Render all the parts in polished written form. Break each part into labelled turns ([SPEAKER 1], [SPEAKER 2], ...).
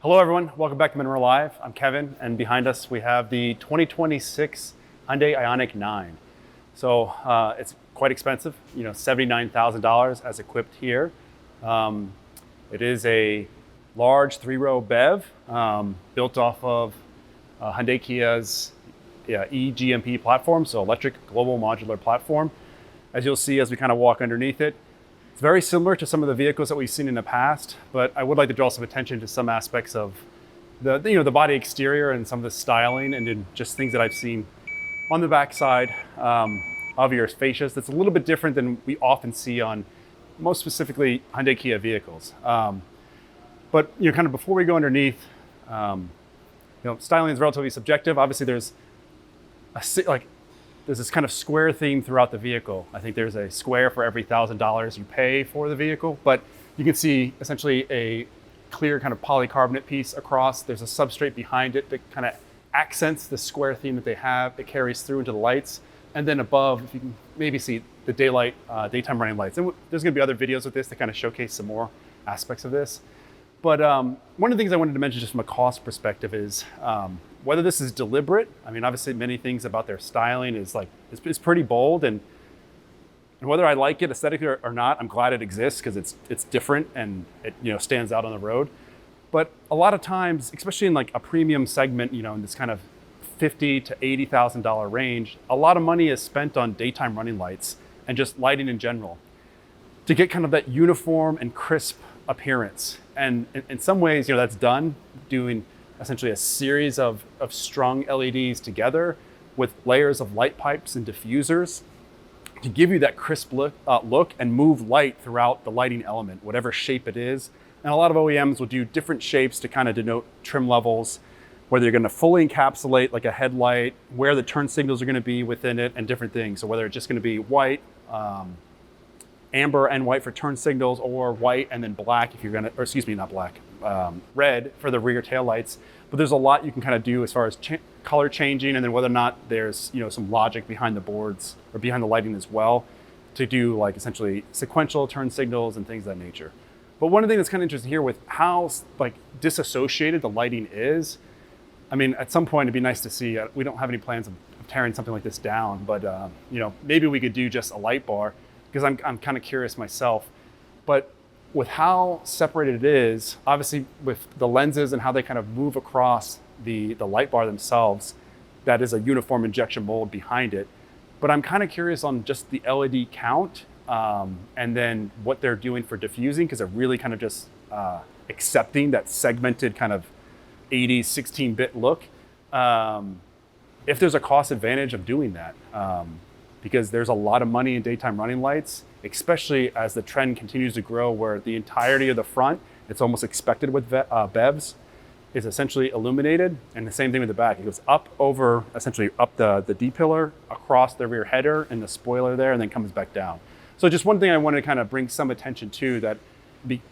[SPEAKER 1] Hello everyone, welcome back to Munro Live. I'm Kevin, and behind us we have the 2026 Hyundai IONIQ 9. So it's quite expensive, $79,000 as equipped here. It is a large 3-row BEV built off of Hyundai Kia's E-GMP platform, so electric global modular platform. As you'll see as we kind of walk underneath it, it's very similar to some of the vehicles that we've seen in the past, but I would like to draw some attention to some aspects of the body exterior and some of the styling and just things that I've seen on the backside of your fascias that's a little bit different than we often see on most specifically Hyundai Kia vehicles. But kind of before we go underneath, styling is relatively subjective. Obviously, there's this kind of square theme throughout the vehicle. I think there's a square for every $1,000 you pay for the vehicle, but you can see essentially a clear kind of polycarbonate piece across. There's a substrate behind it that kind of accents the square theme that they have. It carries through into the lights. And then above, if you can maybe see the daytime running lights. And there's gonna be other videos with this that kind of showcase some more aspects of this. But one of the things I wanted to mention just from a cost perspective is whether this is deliberate. I mean, obviously many things about their styling is it's pretty bold, and whether I like it aesthetically or not, I'm glad it exists because it's different and it stands out on the road. But a lot of times, especially in like a premium segment, in this kind of $50,000 to $80,000 range, a lot of money is spent on daytime running lights and just lighting in general to get kind of that uniform and crisp appearance. And in some ways, that's done doing essentially a series of strung LEDs together with layers of light pipes and diffusers to give you that crisp look and move light throughout the lighting element, whatever shape it is. And a lot of OEMs will do different shapes to kind of denote trim levels, whether you're going to fully encapsulate like a headlight, where the turn signals are going to be within it, and different things. So whether it's just going to be white, amber and white for turn signals, or white and then black if you're going to, or excuse me, not black, red for the rear tail lights. But there's a lot you can kind of do as far as color changing, and then whether or not there's some logic behind the boards or behind the lighting as well to do like essentially sequential turn signals and things of that nature. But one of the things that's kind of interesting here with how like disassociated the lighting is, I mean, at some point it'd be nice to see, we don't have any plans of tearing something like this down, but maybe we could do just a light bar, because I'm kind of curious myself. But with how separated it is, obviously with the lenses and how they kind of move across the light bar themselves, that is a uniform injection mold behind it. But I'm kind of curious on just the LED count and then what they're doing for diffusing, because they're really kind of just accepting that segmented kind of 80s 16-bit look. If there's a cost advantage of doing that. Because there's a lot of money in daytime running lights, especially as the trend continues to grow where the entirety of the front, it's almost expected with BEVs, is essentially illuminated. And the same thing with the back. It goes up over, essentially up the D-pillar, across the rear header and the spoiler there, and then comes back down. So just one thing I want to kind of bring some attention to, that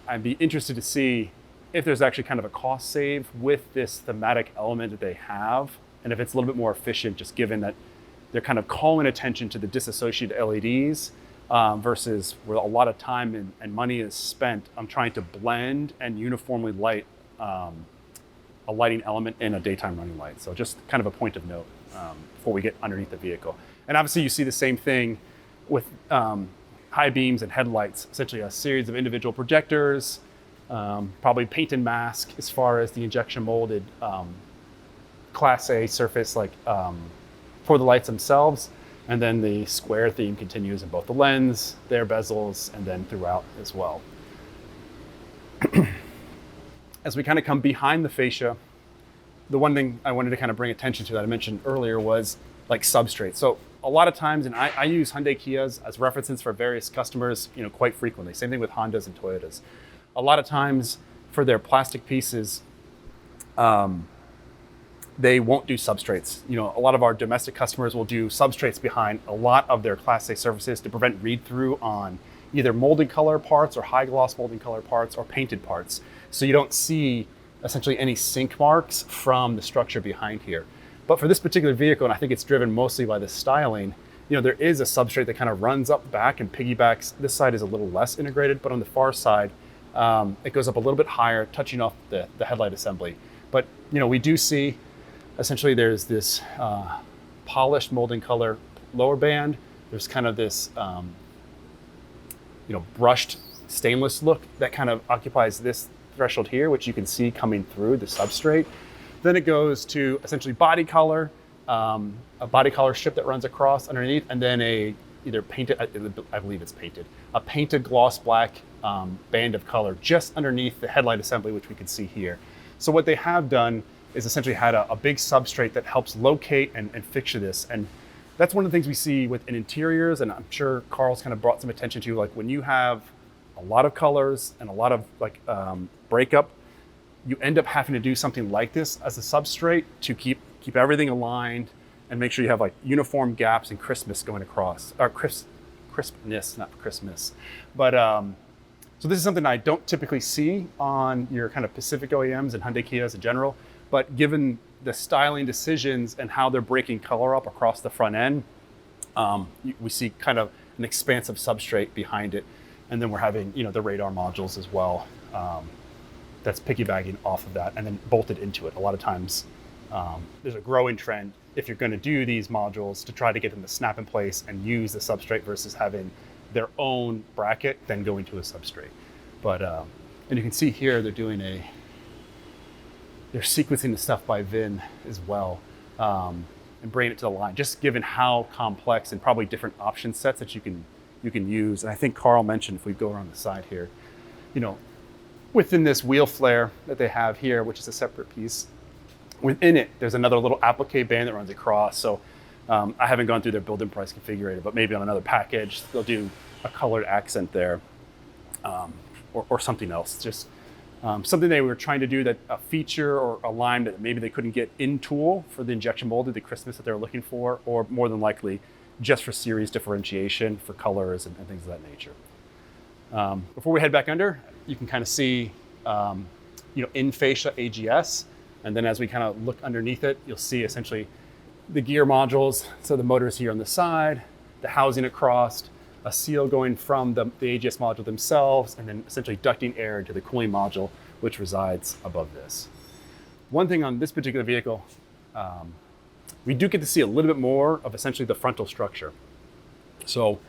[SPEAKER 1] I'd be interested to see if there's actually kind of a cost save with this thematic element that they have, and if it's a little bit more efficient, just given that they're kind of calling attention to the disassociated LEDs versus where a lot of time and money is spent on trying to blend and uniformly light a lighting element in a daytime running light. So just kind of a point of note before we get underneath the vehicle. And obviously you see the same thing with high beams and headlights, essentially a series of individual projectors, probably paint and mask as far as the injection molded Class A surface for the lights themselves, and then the square theme continues in both the lens, their bezels, and then throughout as well. As we kind of come behind the fascia, the one thing I wanted to kind of bring attention to that I mentioned earlier was like substrate. So a lot of times, and I use Hyundai Kias as references for various customers, quite frequently. Same thing with Hondas and Toyotas. A lot of times for their plastic pieces, they won't do substrates. A lot of our domestic customers will do substrates behind a lot of their Class A surfaces to prevent read-through on either molded color parts or high gloss molded color parts or painted parts. So you don't see essentially any sink marks from the structure behind here. But for this particular vehicle, and I think it's driven mostly by the styling, there is a substrate that kind of runs up back and piggybacks. This side is a little less integrated, but on the far side, it goes up a little bit higher, touching off the headlight assembly. But we do see essentially there's this polished molding color lower band. There's kind of this brushed stainless look that kind of occupies this threshold here, which you can see coming through the substrate. Then it goes to essentially body color, a body color strip that runs across underneath, and then either painted, I believe it's painted, a painted gloss black band of color just underneath the headlight assembly, which we can see here. So what they have done is essentially had a big substrate that helps locate and fixture this. And that's one of the things we see within interiors, and I'm sure Carl's kind of brought some attention to, like when you have a lot of colors and a lot of breakup, you end up having to do something like this as a substrate to keep everything aligned and make sure you have like uniform gaps and crispness going across, or crispness, not Christmas. But so this is something I don't typically see on your kind of Pacific OEMs and Hyundai Kias in general, but given the styling decisions and how they're breaking color up across the front end, we see kind of an expansive substrate behind it. And then we're having, the radar modules as well. That's piggybacking off of that and then bolted into it. A lot of times there's a growing trend if you're going to do these modules to try to get them to snap in place and use the substrate versus having their own bracket then going to a substrate. But and you can see here they're sequencing the stuff by VIN as well and bringing it to the line, just given how complex and probably different option sets that you can use. And I think Carl mentioned, if we go around the side here, within this wheel flare that they have here, which is a separate piece, within it, there's another little applique band that runs across. So I haven't gone through their build-in price configurator, but maybe on another package, they'll do a colored accent there or something else. Just something they were trying to do, that a feature or a line that maybe they couldn't get in tool for the injection molded, the crispness that they're looking for, or more than likely just for series differentiation for colors and things of that nature. Before we head back under, you can kind of see, in fascia AGS. And then as we kind of look underneath it, you'll see essentially the gear modules. So the motors here on the side, the housing across, a seal going from the AGS module themselves, and then essentially ducting air into the cooling module, which resides above this. One thing on this particular vehicle, we do get to see a little bit more of essentially the frontal structure. So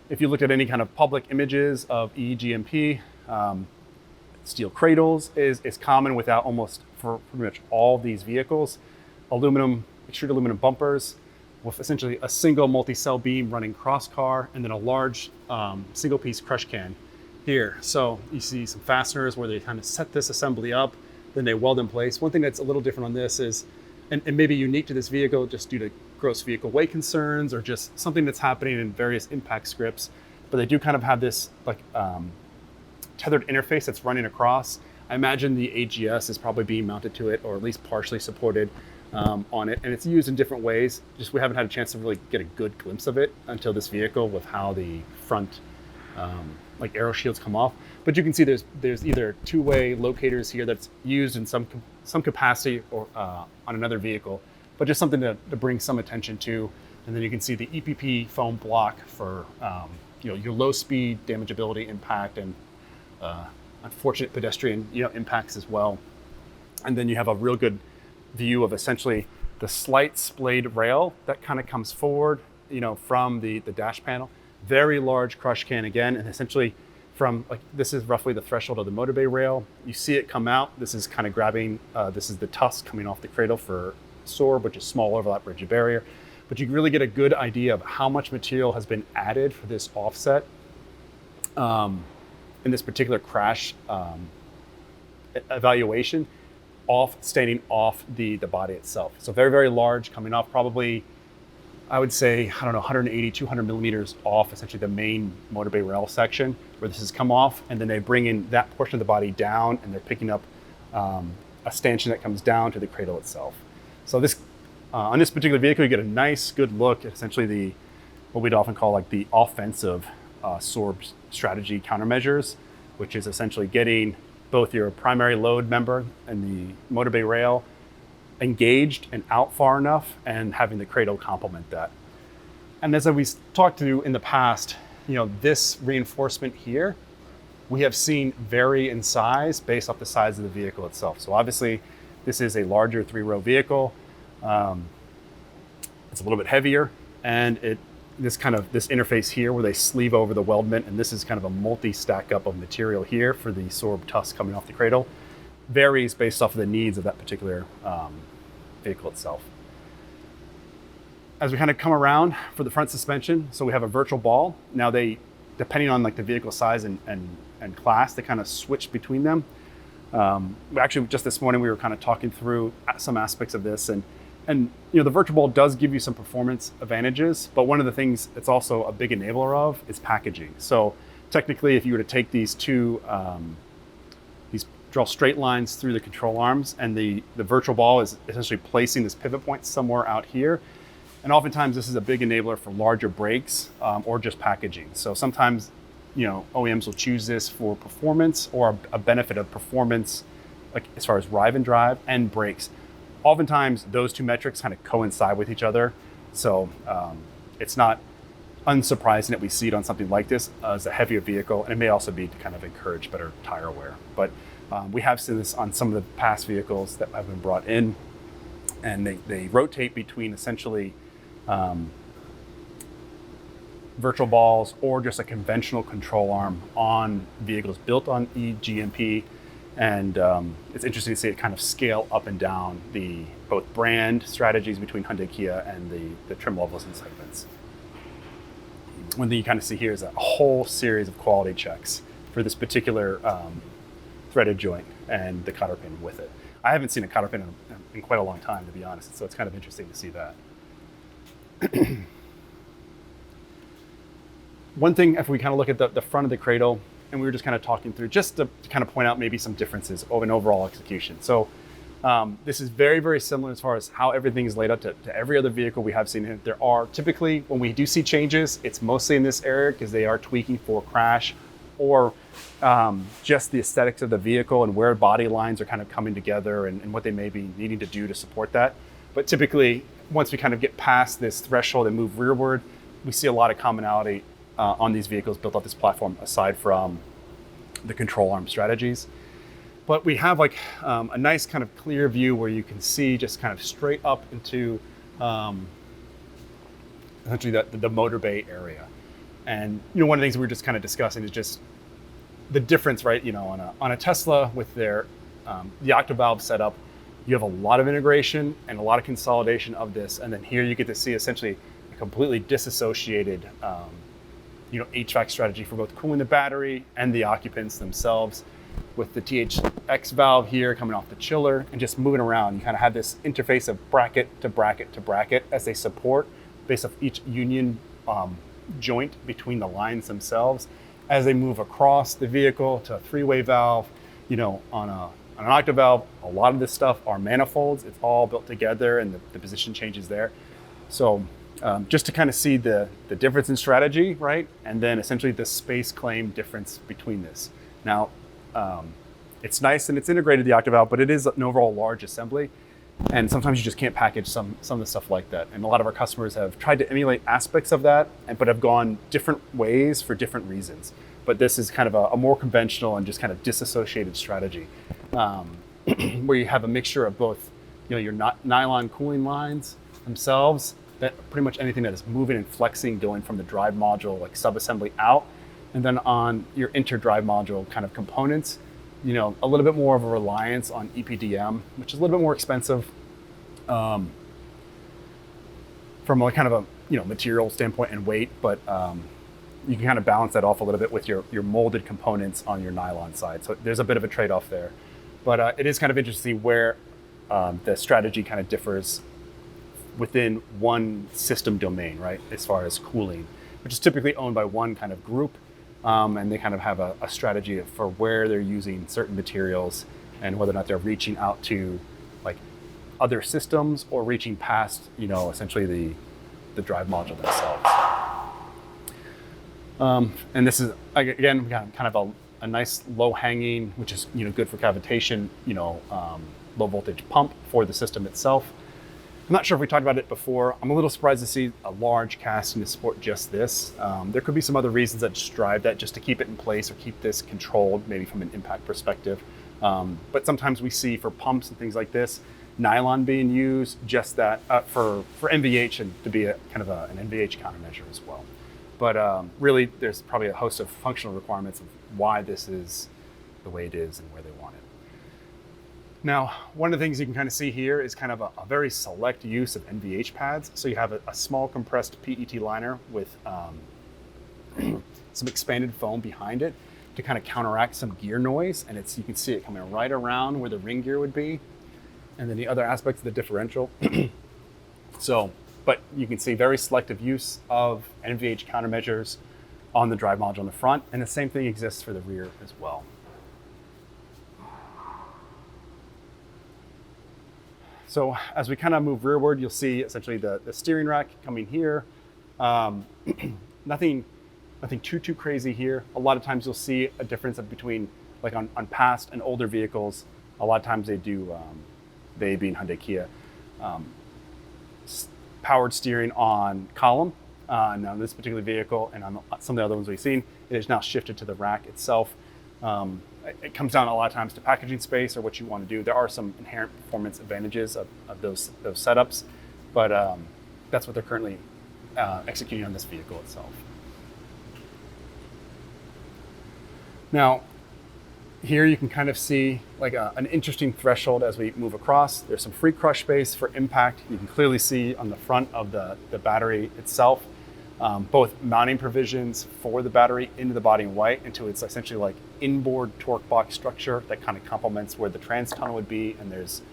[SPEAKER 1] if you looked at any kind of public images of E-GMP, steel cradles is common without almost for pretty much all these vehicles. Aluminum, extruded aluminum bumpers with essentially a single multi-cell beam running cross car, and then a large single piece crush can here. So you see some fasteners where they kind of set this assembly up, then they weld in place. One thing that's a little different on this is, and maybe unique to this vehicle just due to gross vehicle weight concerns or just something that's happening in various impact scripts, but they do kind of have this tethered interface that's running across. I imagine the AGS is probably being mounted to it, or at least partially supported on it, and it's used in different ways. Just we haven't had a chance to really get a good glimpse of it until this vehicle with how the front aero shields come off. But you can see there's either two-way locators here that's used in some capacity or on another vehicle, but just something to bring some attention to. And then you can see the EPP foam block for your low speed damageability impact and unfortunate pedestrian impacts as well. And then you have a real good view of essentially the slight splayed rail that kind of comes forward from the dash panel. Very large crush can again, and essentially from this is roughly the threshold of the motor bay rail. You see it come out. This is kind of grabbing, this is the tusk coming off the cradle for SORB, which is small overlap rigid barrier. But you can really get a good idea of how much material has been added for this offset in this particular crash evaluation, standing off the body itself. So very, very large, coming off probably, I would say, 180, 200 millimeters off essentially the main motor bay rail section where this has come off, and then they bring in that portion of the body down, and they're picking up a stanchion that comes down to the cradle itself. So this, on this particular vehicle, you get a nice, good look at essentially what we'd often call the offensive SORB strategy countermeasures, which is essentially getting both your primary load member and the motor bay rail engaged and out far enough, and having the cradle complement that. And as we talked to in the past, this reinforcement here, we have seen vary in size based off the size of the vehicle itself. So obviously, this is a larger 3-row vehicle. It's a little bit heavier, and this interface here where they sleeve over the weldment, and this is kind of a multi-stack up of material here for the sorb tusk coming off the cradle, varies based off of the needs of that particular vehicle itself. As we kind of come around for the front suspension, so we have a virtual ball. Now depending on like the vehicle size and class, they kind of switch between them. Actually, just this morning we were kind of talking through some aspects of this, and the virtual ball does give you some performance advantages, but one of the things it's also a big enabler of is packaging. So technically, if you were to take these draw straight lines through the control arms, and the virtual ball is essentially placing this pivot point somewhere out here. And oftentimes this is a big enabler for larger brakes or just packaging. So sometimes, OEMs will choose this for performance or a benefit of performance, like as far as ride and drive and brakes. Oftentimes those two metrics kind of coincide with each other. So it's not unsurprising that we see it on something like this as a heavier vehicle. And it may also be to kind of encourage better tire wear. But we have seen this on some of the past vehicles that have been brought in, and they rotate between essentially virtual balls or just a conventional control arm on vehicles built on E-GMP. And it's interesting to see it kind of scale up and down the both brand strategies between Hyundai, Kia, and the trim levels and segments. One thing you kind of see here is a whole series of quality checks for this particular threaded joint and the cotter pin with it. I haven't seen a cotter pin in quite a long time, to be honest, so it's kind of interesting to see that. One thing, if we kind of look at the front of the cradle, and we were just kind of talking through, just to kind of point out maybe some differences of an overall execution. So this is very, very similar as far as how everything is laid out to every other vehicle we have seen here. There are typically, when we do see changes, it's mostly in this area because they are tweaking for crash or just the aesthetics of the vehicle and where body lines are kind of coming together and what they may be needing to do to support that. But typically, once we kind of get past this threshold and move rearward, we see a lot of commonality on these vehicles built off this platform, aside from the control arm strategies. But we have like a nice kind of clear view where you can see just kind of straight up into essentially the motor bay area. And one of the things we were just kind of discussing is just the difference, right? On a Tesla with their the octavalve setup, you have a lot of integration and a lot of consolidation of this, and then here you get to see essentially a completely disassociated HVAC strategy for both cooling the battery and the occupants themselves, with the THX valve here coming off the chiller and just moving around. You kind of have this interface of bracket to bracket to bracket as they support based off each union joint between the lines themselves as they move across the vehicle to a 3-way valve. On an octavalve, a lot of this stuff are manifolds. It's all built together, and the position changes there. So just to kind of see the difference in strategy, right? And then essentially the space claim difference between this. Now, it's nice and it's integrated, the octavalve, but it is an overall large assembly. And sometimes you just can't package some of the stuff like that. And a lot of our customers have tried to emulate aspects of that, but have gone different ways for different reasons. But this is kind of a more conventional and just kind of disassociated strategy, where you have a mixture of both, your nylon cooling lines themselves, that pretty much anything that is moving and flexing going from the drive module, like subassembly out, and then on your inter-drive module kind of components, a little bit more of a reliance on EPDM, which is a little bit more expensive from a kind of a material standpoint and weight, but you can kind of balance that off a little bit with your molded components on your nylon side. So there's a bit of a trade-off there. But it is kind of interesting where the strategy kind of differs within one system domain, right? As far as cooling, which is typically owned by one kind of group. And they kind of have a strategy for where they're using certain materials and whether or not they're reaching out to like other systems or reaching past, essentially the drive module themselves. And this is, again, we got kind of a nice low hanging, which is, good for cavitation, low voltage pump for the system itself. I'm not sure if we talked about it before. I'm a little surprised to see a large casting to support just this. There could be some other reasons that just drive that, just to keep it in place or keep this controlled, maybe from an impact perspective. But sometimes we see for pumps and things like this, nylon being used, just that for NVH and to be a kind of an NVH countermeasure as well. But really, there's probably a host of functional requirements of why this is the way it is and where they want it. Now, one of the things you can kind of see here is kind of a very select use of NVH pads. So you have a small compressed PET liner with some expanded foam behind it to kind of counteract some gear noise. And you can see it coming right around where the ring gear would be. And then the other aspects of the differential. But you can see very selective use of NVH countermeasures on the drive module in the front. And the same thing exists for the rear as well. So as we kind of move rearward, you'll see essentially the steering rack coming here. Nothing too crazy here. A lot of times you'll see a difference between, like on past and older vehicles, a lot of times they do, they being Hyundai Kia, powered steering on column. Now this particular vehicle and on some of the other ones we've seen, it is now shifted to the rack itself. It comes down a lot of times to packaging space or what you want to do. There are some inherent performance advantages of those setups, but that's what they're currently executing on this vehicle itself. Now, here you can kind of see like an interesting threshold as we move across. There's some free crush space for impact. You can clearly see on the front of the battery itself, both mounting provisions for the battery into the body in white into its essentially like inboard torque box structure that kind of complements where the trans tunnel would be. And there's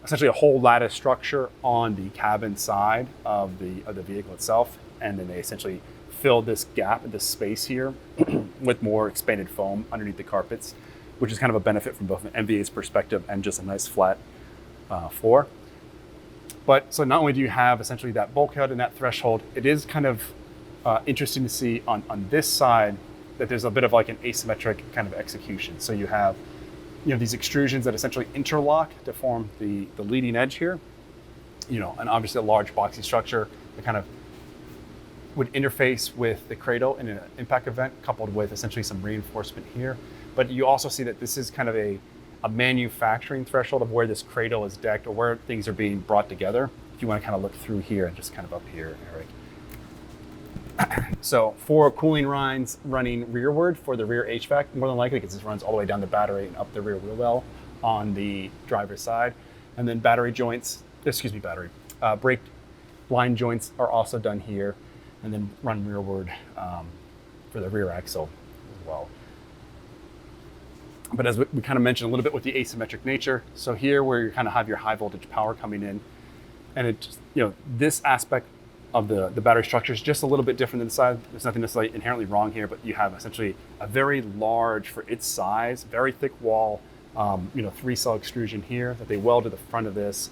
[SPEAKER 1] essentially a whole lattice structure on the cabin side of the vehicle itself. And then they essentially fill this gap, this space here with more expanded foam underneath the carpets, which is kind of a benefit from both an NVA's perspective and just a nice flat floor. But so not only do you have essentially that bulkhead and that threshold, it is kind of interesting to see on this side that there's a bit of like an asymmetric kind of execution. So you have these extrusions that essentially interlock to form the leading edge here, and obviously a large boxy structure that kind of would interface with the cradle in an impact event, coupled with essentially some reinforcement here. But you also see that this is kind of a manufacturing threshold of where this cradle is decked or where things are being brought together. If you want to kind of look through here and just kind of up here, Eric. So for cooling lines running rearward for the rear HVAC, more than likely because this runs all the way down the battery and up the rear wheel well on the driver's side. And then brake line joints are also done here, and then run rearward for the rear axle as well. But as we kind of mentioned a little bit with the asymmetric nature, so here where you kind of have your high voltage power coming in, and it just, this aspect of the battery structure is just a little bit different than the side. There's nothing necessarily inherently wrong here, but you have essentially a very large, for its size, very thick wall, 3-cell extrusion here that they weld to the front of this.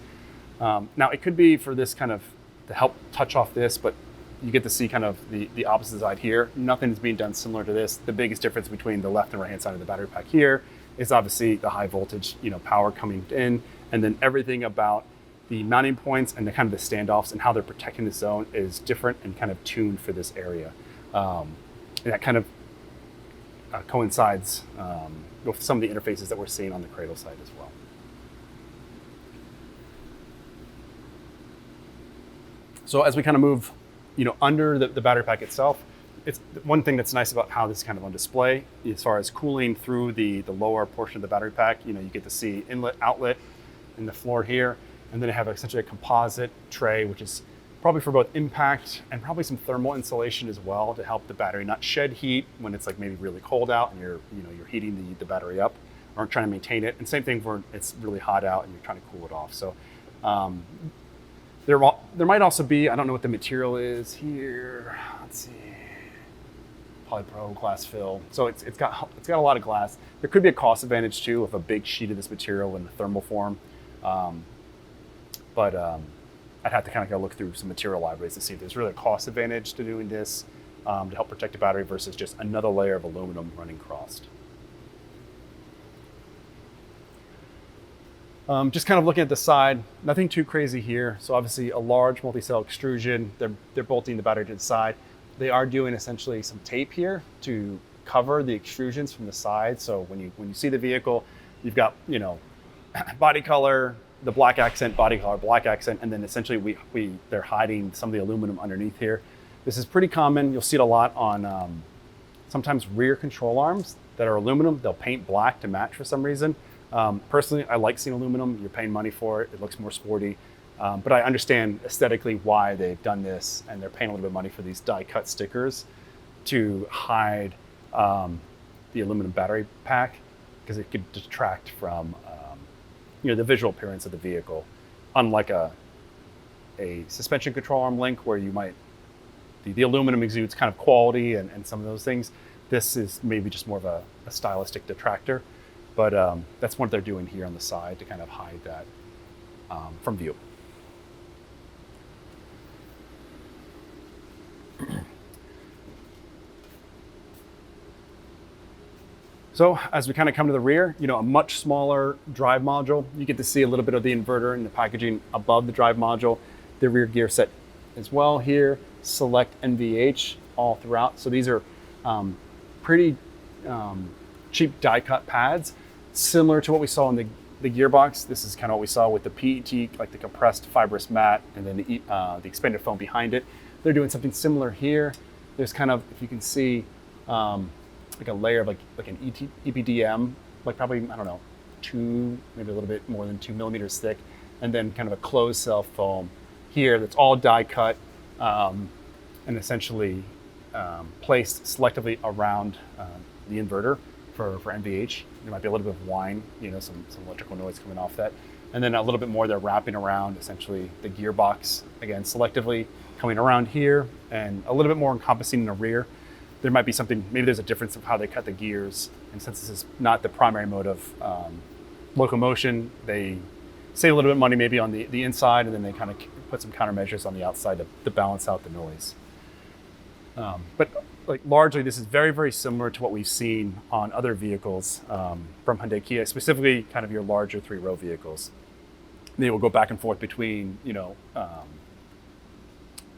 [SPEAKER 1] Now it could be for this kind of to help touch off this, but you get to see kind of the opposite side here. Nothing's being done similar to this. The biggest difference between the left and right hand side of the battery pack here is obviously the high voltage, power coming in, and then everything about the mounting points and the kind of the standoffs and how they're protecting the zone is different and kind of tuned for this area. And that kind of coincides with some of the interfaces that we're seeing on the cradle side as well. So as we kind of move under the battery pack itself, it's one thing that's nice about how this is kind of on display as far as cooling through the lower portion of the battery pack. You get to see inlet, outlet in the floor here, and then I have essentially a composite tray, which is probably for both impact and probably some thermal insulation as well to help the battery not shed heat when it's like maybe really cold out and you're heating the battery up or trying to maintain it. And same thing when it's really hot out and you're trying to cool it off. So there might also be, I don't know what the material is here. Let's see, polypro glass fill. So it's got a lot of glass. There could be a cost advantage too of a big sheet of this material in the thermal form. But I'd have to kind of go look through some material libraries to see if there's really a cost advantage to doing this to help protect the battery versus just another layer of aluminum running crossed. Just kind of looking at the side, nothing too crazy here. So obviously a large multi-cell extrusion. They're bolting the battery to the side. They are doing essentially some tape here to cover the extrusions from the side. So when you see the vehicle, you've got, you know, body color, the black accent, body color, black accent, and then essentially they're hiding some of the aluminum underneath here. This is pretty common. You'll see it a lot on sometimes rear control arms that are aluminum. They'll paint black to match for some reason. Personally, I like seeing aluminum. You're paying money for it. It looks more sporty. But I understand aesthetically why they've done this, and they're paying a little bit of money for these die-cut stickers to hide the aluminum battery pack, because it could detract from you know, the visual appearance of the vehicle. Unlike a suspension control arm link, where you might the aluminum exudes kind of quality and some of those things. This is maybe just more of a stylistic detractor. But that's what they're doing here on the side to kind of hide that from view. So as we kind of come to the rear, you know, a much smaller drive module. You get to see a little bit of the inverter and the packaging above the drive module. The rear gear set as well here. Select NVH all throughout. So these are pretty cheap die cut pads, similar to what we saw in the gearbox. This is kind of what we saw with the PET, like the compressed fibrous mat, and then the expanded foam behind it. They're doing something similar here. There's kind of, if you can see, like a layer of like an EPDM, like probably, I don't know, maybe a little bit more than 2 millimeters thick, and then kind of a closed cell foam here that's all die cut and essentially placed selectively around the inverter for NVH. There might be a little bit of whine, you know, some electrical noise coming off that. And then a little bit more they're wrapping around essentially the gearbox, again, selectively coming around here, and a little bit more encompassing in the rear. There might be something, maybe there's a difference of how they cut the gears. And since this is not the primary mode of locomotion, they save a little bit of money maybe on the inside, and then they kind of put some countermeasures on the outside to balance out the noise. But like largely, this is very, very similar to what we've seen on other vehicles from Hyundai Kia, specifically kind of your larger 3-row vehicles. They will go back and forth between, you know,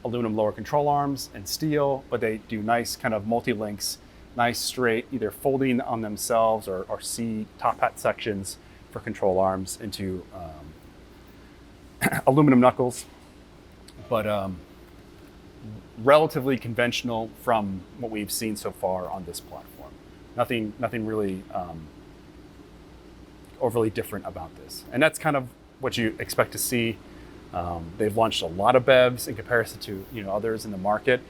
[SPEAKER 1] aluminum lower control arms and steel, but they do nice kind of multi-links, nice straight, either folding on themselves or C top hat sections for control arms into aluminum knuckles. But relatively conventional from what we've seen so far on this platform. Nothing really overly different about this. And that's kind of what you expect to see. They've launched a lot of BEVs in comparison to, you know, others in the market,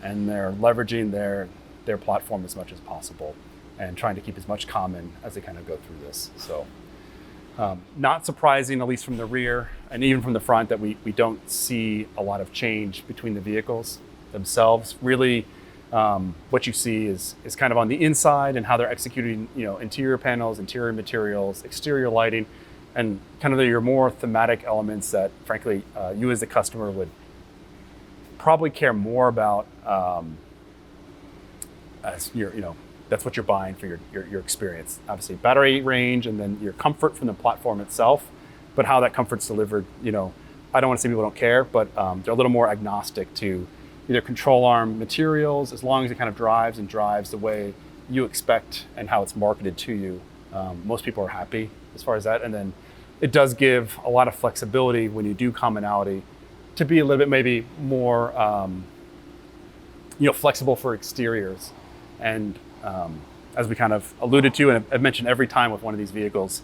[SPEAKER 1] and they're leveraging their platform as much as possible and trying to keep as much common as they kind of go through this. So not surprising, at least from the rear and even from the front, that we don't see a lot of change between the vehicles themselves. Really, what you see is kind of on the inside and how they're executing, you know, interior panels, interior materials, exterior lighting, and kind of your more thematic elements that, frankly, you as the customer would probably care more about, as your, you know, that's what you're buying for your experience. Obviously, battery range, and then your comfort from the platform itself, but how that comfort's delivered, you know, I don't want to say people don't care, but they're a little more agnostic to either control arm materials, as long as it kind of drives the way you expect and how it's marketed to you. Most people are happy as far as that. And then it does give a lot of flexibility when you do commonality to be a little bit maybe more you know, flexible for exteriors. And as we kind of alluded to, and I've mentioned every time with one of these vehicles,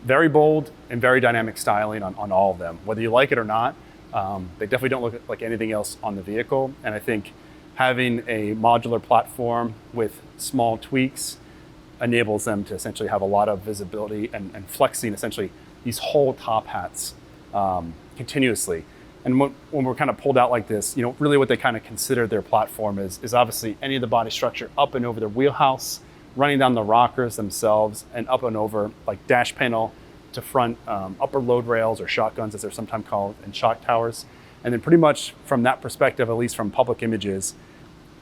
[SPEAKER 1] very bold and very dynamic styling on all of them, whether you like it or not. They definitely don't look like anything else on the vehicle. And I think having a modular platform with small tweaks enables them to essentially have a lot of visibility and flexing essentially these whole top hats continuously. And when we're kind of pulled out like this, you know, really what they kind of consider their platform is obviously any of the body structure up and over the wheelhouse, running down the rockers themselves, and up and over like dash panel to front upper load rails, or shotguns as they're sometimes called, and shock towers. And then pretty much from that perspective, at least from public images,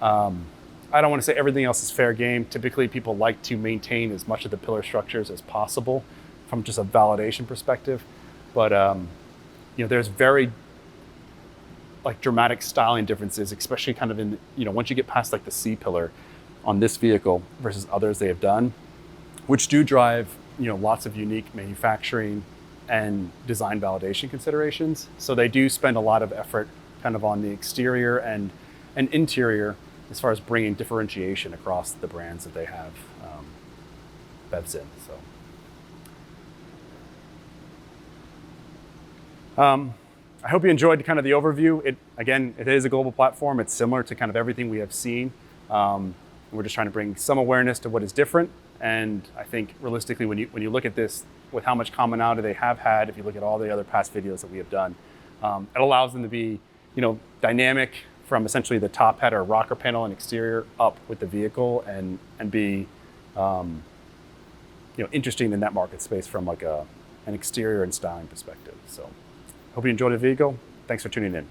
[SPEAKER 1] I don't want to say everything else is fair game. Typically people like to maintain as much of the pillar structures as possible. from just a validation perspective. But there's very like dramatic styling differences, especially kind of in, once you get past like the C pillar on this vehicle versus others they have done, which do drive, lots of unique manufacturing and design validation considerations. So they do spend a lot of effort kind of on the exterior and interior as far as bringing differentiation across the brands that they have BEVs in. So I hope you enjoyed kind of the overview. It is a global platform. It's similar to kind of everything we have seen. We're just trying to bring some awareness to what is different. And I think realistically, when you look at this with how much commonality they have had, if you look at all the other past videos that we have done, it allows them to be, dynamic from essentially the top head or rocker panel and exterior up with the vehicle and be, interesting in that market space from like an exterior and styling perspective. So hope you enjoyed the vehicle. Thanks for tuning in.